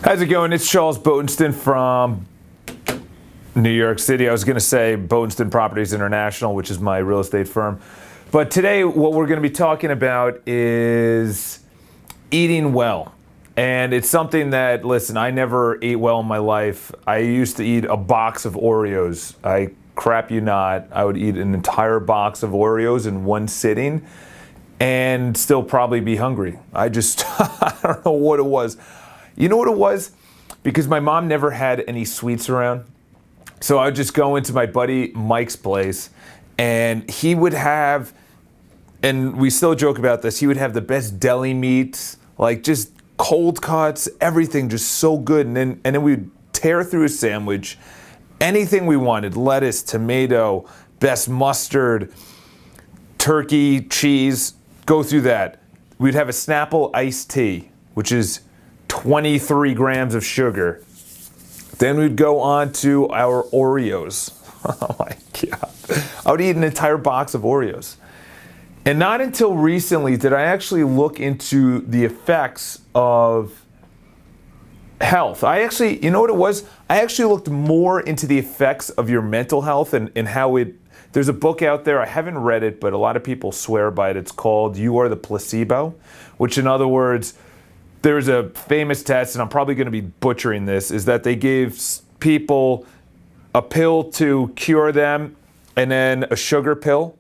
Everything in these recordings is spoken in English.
How's it going? It's Charles Botenston from New York City. I was going to say Botenston Properties International, which is my real estate firm. But today, what we're going to be talking about is eating well. And it's something that, listen, I never ate well in my life. I used to eat a box of Oreos. I crap you not, I would eat an entire box of Oreos in one sitting and still probably be hungry. I don't know what it was. You know what it was? Because my mom never had any sweets around. So I would just go into my buddy Mike's place and he would have, and we still joke about this, he would have the best deli meats, like just cold cuts, everything just so good. And then we'd tear through a sandwich, anything we wanted, lettuce, tomato, best mustard, turkey, cheese, go through that. We'd have a Snapple iced tea, which is 23 grams of sugar. Then we'd go on to our Oreos. Oh my God. I would eat an entire box of Oreos. And not until recently did I actually look into the effects of health. You know what it was? I actually looked more into the effects of your mental health and how there's a book out there, I haven't read it, but a lot of people swear by it. It's called You Are the Placebo, which in other words, there's a famous test, and I'm probably going to be butchering this, is that they gave people a pill to cure them and then a sugar pill.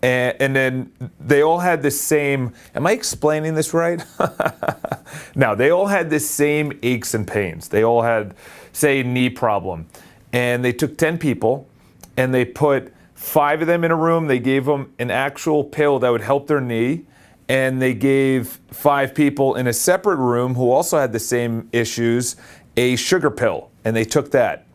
And then they all had the same, am I explaining this right? No, they all had the same aches and pains. They all had, say, a knee problem. And they took 10 people and they put 5 of them in a room. They gave them an actual pill that would help their knee. And they gave 5 people in a separate room who also had the same issues a sugar pill. And they took that.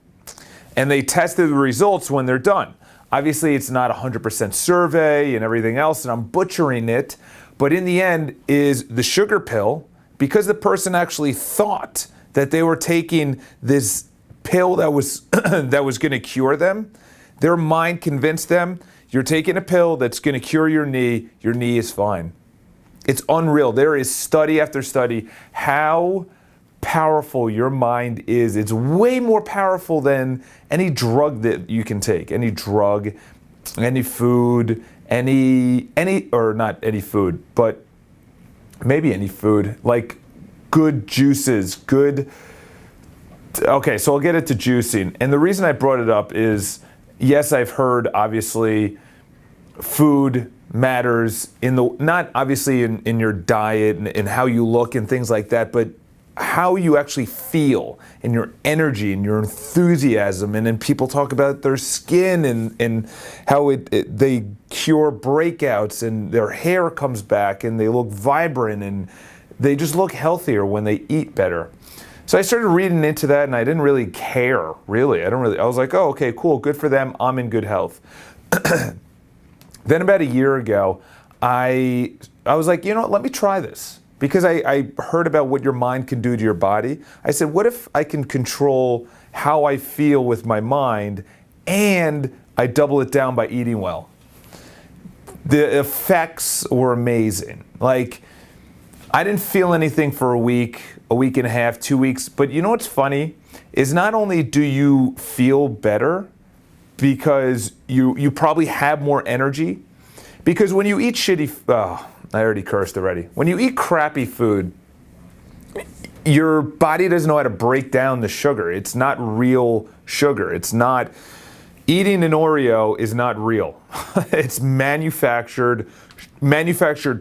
And they tested the results when they're done. Obviously, it's not 100% survey and everything else, and I'm butchering it. But in the end, is the sugar pill, because the person actually thought that they were taking this pill that was that was going to cure them, their mind convinced them, you're taking a pill that's going to cure your knee is fine. It's unreal. There is study after study how powerful your mind is. It's way more powerful than any drug that you can take. Any drug, any food, or not any food, but maybe any food, like good juices, okay, so I'll get into juicing. And the reason I brought it up is, yes, I've heard, obviously, food matters not obviously in your diet and how you look and things like that, but how you actually feel and your energy and your enthusiasm. And then people talk about their skin and how they cure breakouts and their hair comes back and they look vibrant and they just look healthier when they eat better. So I started reading into that and I didn't really care, really. I was like, oh, okay, cool, good for them. I'm in good health. Then about a year ago, I was like, you know what, let me try this. Because I heard about what your mind can do to your body. I said, what if I can control how I feel with my mind and I double it down by eating well? The effects were amazing. Like, I didn't feel anything for a week and a half, 2 weeks. But you know what's funny? Is not only do you feel better because you probably have more energy, because when you eat I already cursed already. When you eat crappy food, your body doesn't know how to break down the sugar. It's not real sugar. Eating an Oreo is not real. It's manufactured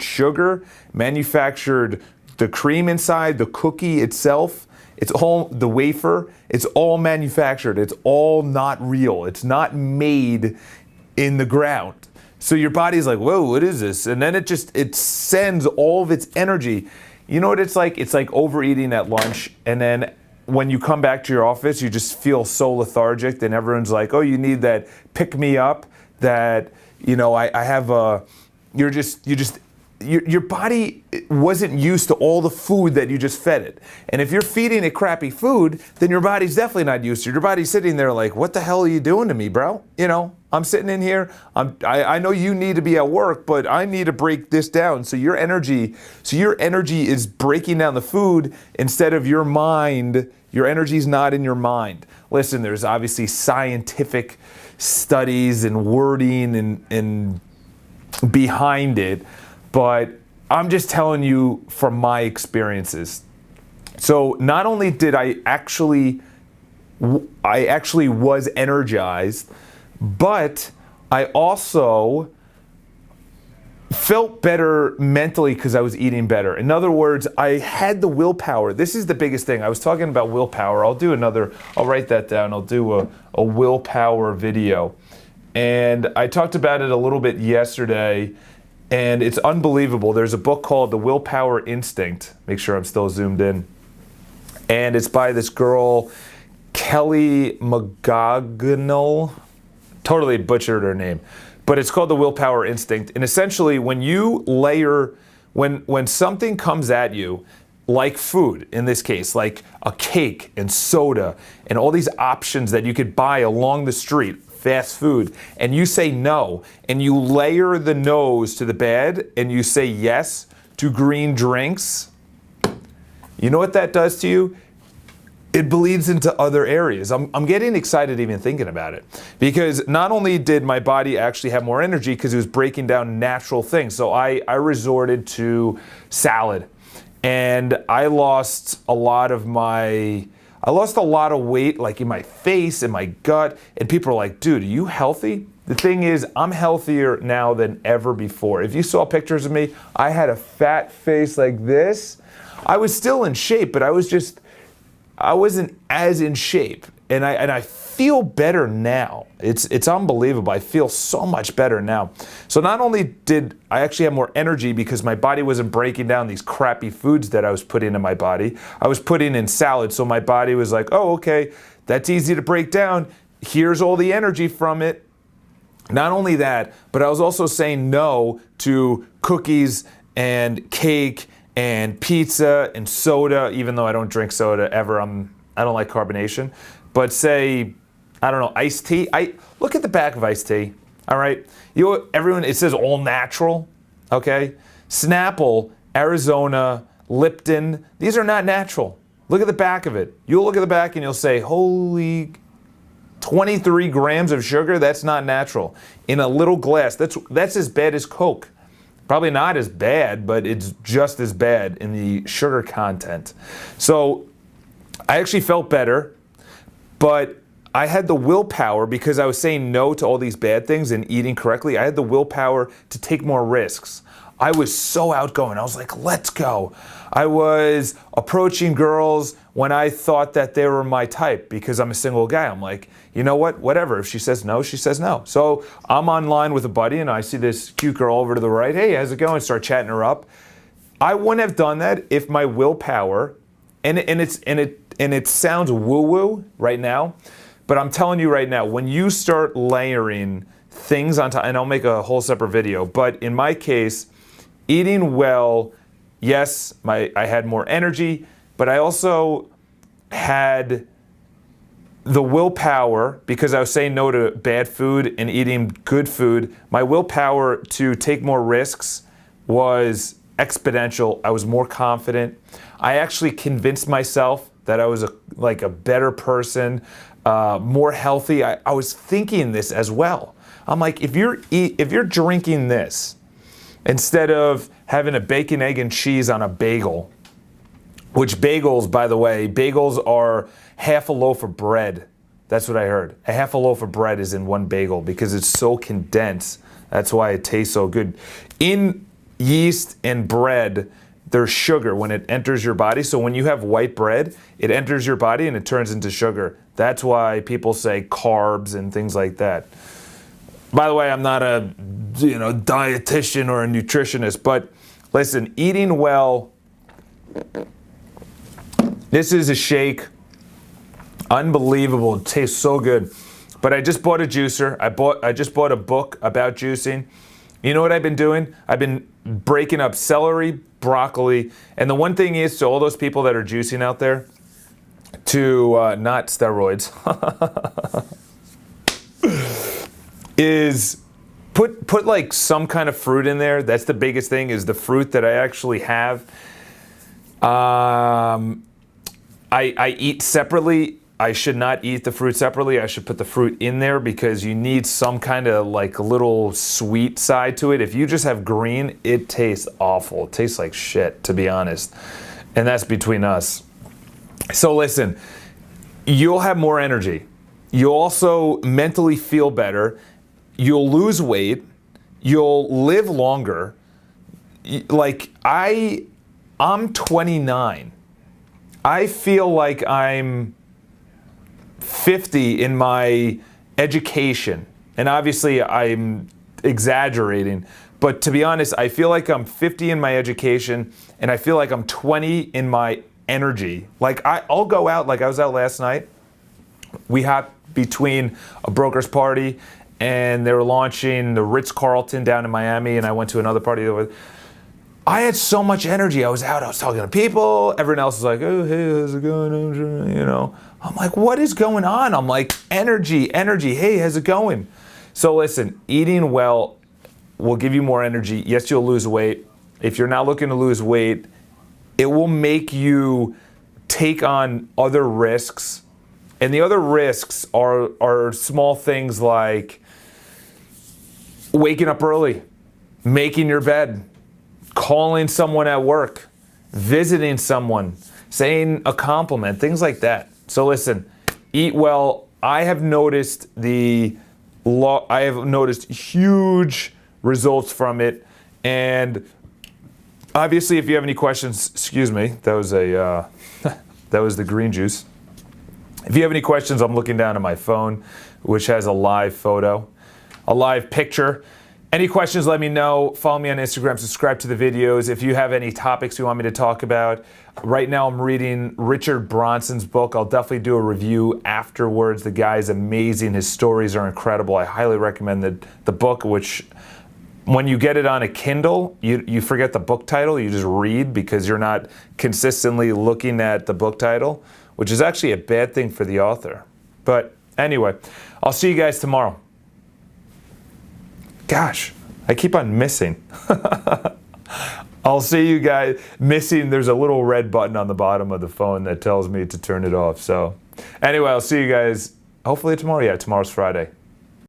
sugar, manufactured the cream inside, the cookie itself, it's all the wafer, it's all manufactured. It's all not real. It's not made in the ground. So your body's like, whoa, what is this? And then it sends all of its energy. You know what it's like? It's like overeating at lunch. And then when you come back to your office, you just feel so lethargic. And everyone's like, oh, you need that pick me up that, I have you're just your body wasn't used to all the food that you just fed it. And if you're feeding it crappy food, then your body's definitely not used to it. Your body's sitting there like, what the hell are you doing to me, bro? You know, I'm sitting in here. I know you need to be at work, but I need to break this down. So your energy is breaking down the food instead of your mind. Your energy's not in your mind. Listen, there's obviously scientific studies and wording and behind it. But I'm just telling you from my experiences. So not only did I actually was energized, but I also felt better mentally because I was eating better. In other words, I had the willpower. This is the biggest thing. I was talking about willpower. I'll write that down. I'll do a willpower video. And I talked about it a little bit yesterday. And it's unbelievable. There's a book called The Willpower Instinct. Make sure I'm still zoomed in. And it's by this girl, Kelly McGonigal. Totally butchered her name. But it's called The Willpower Instinct. And essentially, when you layer, when something comes at you, like food, in this case, like a cake and soda and all these options that you could buy along the street, fast food, and you say no, and you layer the no's to the bad, and you say yes to green drinks, you know what that does to you? It bleeds into other areas. I'm getting excited even thinking about it, because not only did my body actually have more energy because it was breaking down natural things, so I resorted to salad, and I lost a lot of weight, like in my face and my gut, and people are like, dude, are you healthy? The thing is, I'm healthier now than ever before. If you saw pictures of me, I had a fat face like this. I was still in shape, but I wasn't as in shape. And I feel better now. It's unbelievable. I feel so much better now. So not only did I actually have more energy because my body wasn't breaking down these crappy foods that I was putting in my body, I was putting in salad. So my body was like, oh, okay, that's easy to break down. Here's all the energy from it. Not only that, but I was also saying no to cookies and cake and pizza and soda, even though I don't drink soda ever. I don't like carbonation. But say, I don't know, iced tea. Look at the back of iced tea, all right? Everyone, it says all natural, okay? Snapple, Arizona, Lipton, these are not natural. Look at the back of it. You'll look at the back and you'll say, holy, 23 grams of sugar, that's not natural. In a little glass, that's as bad as Coke. Probably not as bad, but it's just as bad in the sugar content. So I actually felt better. But I had the willpower, because I was saying no to all these bad things and eating correctly. I had the willpower to take more risks. I was so outgoing. I was like, let's go. I was approaching girls when I thought that they were my type, because I'm a single guy. I'm like, you know what? Whatever. If she says no, she says no. So I'm online with a buddy and I see this cute girl over to the right. Hey, how's it going? Start chatting her up. I wouldn't have done that if my willpower, and it sounds woo-woo right now, but I'm telling you right now, when you start layering things on top, and I'll make a whole separate video, but in my case, eating well, yes, I had more energy, but I also had the willpower, because I was saying no to bad food and eating good food. My willpower to take more risks was exponential. I was more confident. I actually convinced myself that I was a better person, more healthy. I was thinking this as well. I'm like, if you're drinking this instead of having a bacon, egg, and cheese on a bagel, which bagels, by the way, bagels are half a loaf of bread. That's what I heard. A half a loaf of bread is in one bagel because it's so condensed. That's why it tastes so good. In yeast and bread, there's sugar when it enters your body. So when you have white bread, it enters your body and it turns into sugar. That's why people say carbs and things like that. By the way, I'm not a dietitian or a nutritionist, but listen, eating well, this is a shake. Unbelievable. It tastes so good. But I just bought a juicer. I just bought a book about juicing. You know what I've been doing? I've been breaking up celery, broccoli, and the one thing is to all those people that are juicing out there, to not steroids, is put like some kind of fruit in there. That's the biggest thing, is the fruit that I actually have. I eat separately. I should not eat the fruit separately. I should put the fruit in there because you need some kind of like little sweet side to it. If you just have green, it tastes awful. It tastes like shit, to be honest. And that's between us. So listen, you'll have more energy. You'll also mentally feel better. You'll lose weight. You'll live longer. Like I'm 29. I feel like I'm 50 in my education. And obviously I'm exaggerating, but to be honest, I feel like I'm 50 in my education and I feel like I'm 20 in my energy. Like I'll go out, like I was out last night. We hopped between a broker's party and they were launching the Ritz-Carlton down in Miami, and I went to another party. I had so much energy. I was out, I was talking to people. Everyone else was like, oh, hey, how's it going? You know, I'm like, what is going on? I'm like, energy. Hey, how's it going? So listen, eating well will give you more energy. Yes, you'll lose weight. If you're not looking to lose weight, it will make you take on other risks. And the other risks are small things like waking up early, making your bed, calling someone at work, visiting someone, saying a compliment, things like that. So listen, eat well. I have noticed huge results from it. And obviously, if you have any questions, excuse me, that was that was the green juice. If you have any questions, I'm looking down at my phone, which has a live photo, a live picture. Any questions, let me know. Follow me on Instagram, subscribe to the videos. If you have any topics you want me to talk about, right now I'm reading Richard Bronson's book. I'll definitely do a review afterwards. The guy's amazing. His stories are incredible. I highly recommend the book, which when you get it on a Kindle, you forget the book title. You just read because you're not consistently looking at the book title, which is actually a bad thing for the author. But anyway, I'll see you guys tomorrow. Gosh, I keep on missing. I'll see you guys missing. There's a little red button on the bottom of the phone that tells me to turn it off. So anyway, I'll see you guys hopefully tomorrow. Yeah, tomorrow's Friday.